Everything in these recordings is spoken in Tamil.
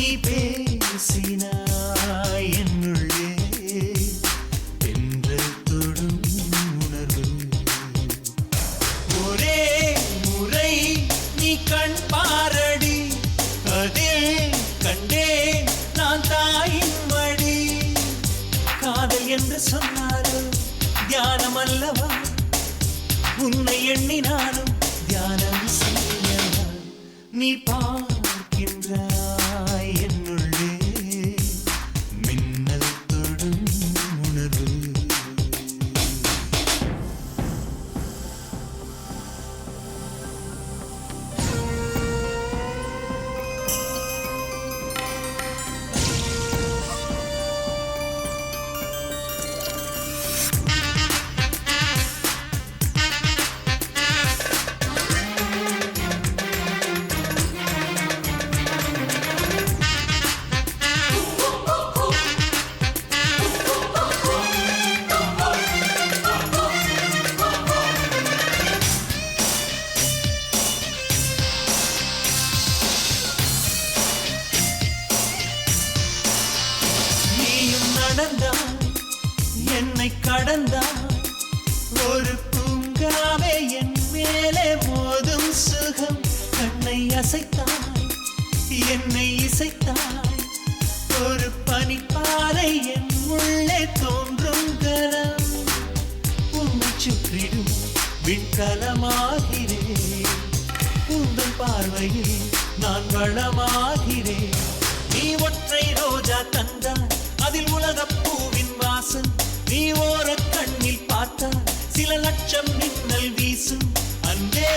நீ பேசினாய் என்னுள்ளே தென்றல் தொடும் உணர்வு. ஒரே முறை நீ கண் பாரடி, அதில் கண்டேன் நான் தாயின் மடி. காதல் என்று சொன்னாலும் தியானம் அல்லவா, உன்னை எண்ணினாலும் தியானம் செய்யவா. நீ பார்க்கின்றாய் என்னுள்ளே மின்னல் தொடும் உணர்வு. என்னை கடந்தாய் ஒரு பூங்காவே, என் மேலே மோதும் சுகம். கண்ணை அசைத்தாய் என்னை இசைத்தாய், ஒரு பனிப்பாறை என் உள்ளே தோன்றும் கலம். உன்னை சுற்றிடும் விண்கலமாகிறேன், உங்கள் பார்வையில் நான் வளமாகிறேன். நீ ஒற்றை ரோஜா தந்தாய், அதில் உலகப் பூவின் வாசம். நீ ஓர கண்ணில் பார்த்தால் சில லட்சம் மின்னல் வீசும். அன்பே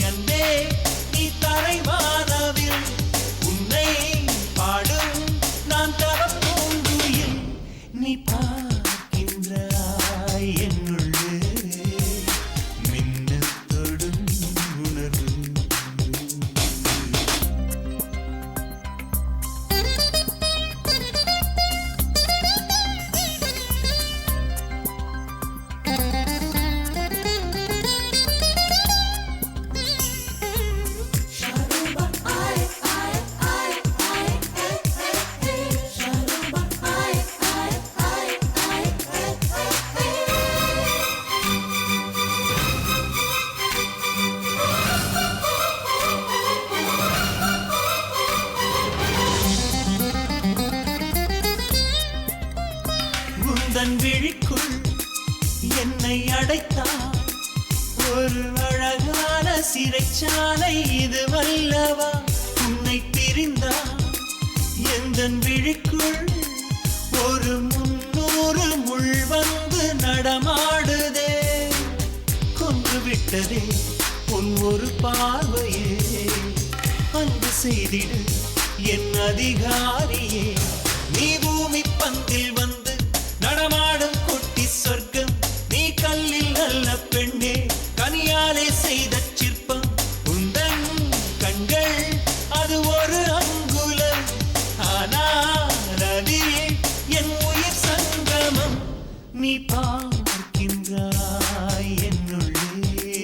அன்பே நீ தரைவானவில், உன்னை பாடும் நான் தவப்பூங்குயில். நீ பார்க்கின்றாய் என்னுள்ளே மின்னல் தொடும் உணர்வு. உந்தன் விழிக்குள் என்னை அடைத்தாய், ஒரு அழகான சிறைச்சாலை இது வல்லவா. உன்னை பிரிந்தாய் எந்தன் விழிக்குள் ஒரு 300 முள் வந்து நடமாடுதே. கொன்று விட்டதே உன் ஒரு பார்வையே, அன்பு செய்திடு என் அதிகாரியே. நீ பூமி பந்தில் வந்து நடமாடும் குட்டி சொர்க்கம். நீ கல்லில் நல்ல பெண்ணே, கனியாலே செய்த சிற்பம். உந்தன் கண்கள் அது ஒரு அங்குலம், ஆனால் அதில் என் உயிர் சங்கமம். நீ பார்க்கின்றாய் என்னுள்ளே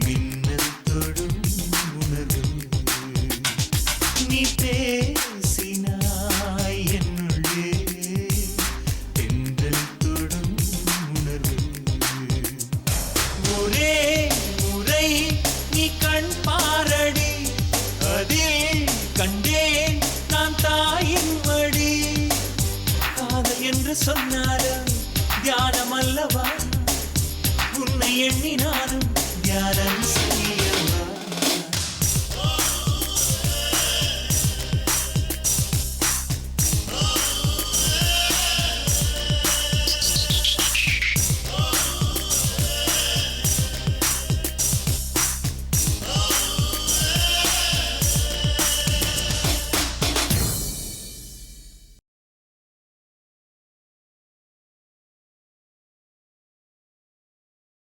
மின்னல் தொடும் உணர்வு. நீ பேசினாய் என்னுள்ளே தென்றல் தொடும் உணர்வு. ஒரே முறை நீ கண் பாரடி, அதில் கண்டேன் நான் தாயின் மடி. காதல் என்று சொன்னாலும் தியானம் அல்லவா, உன்னை எண்ணினாலும் தியானம் செய்ய.